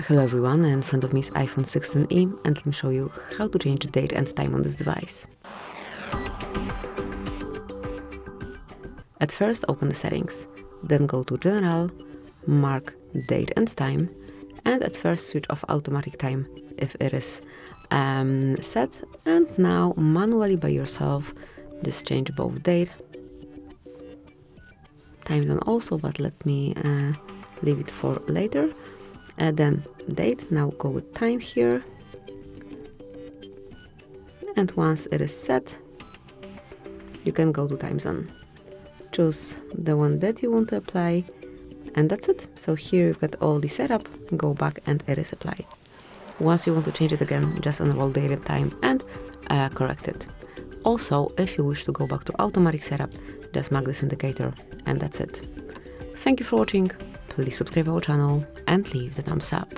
Hello everyone, in front of me is iPhone 16e and let me show you how to change the date and time on this device. At first open the settings, then go to General, mark date and time, and at first switch off automatic time if it is set, and now manually by yourself just change both date, time zone also, but let me leave it for later. Then date, now go with time here, and once it is set you can go to time zone, choose the one that you want to apply, and that's it. So here you've got all the setup, go back and it is applied. Once you want to change it again, just enroll date and time and correct it. Also, if you wish to go back to automatic setup, just mark this indicator, and that's it. Thank you for watching. Please subscribe our channel and leave the thumbs up.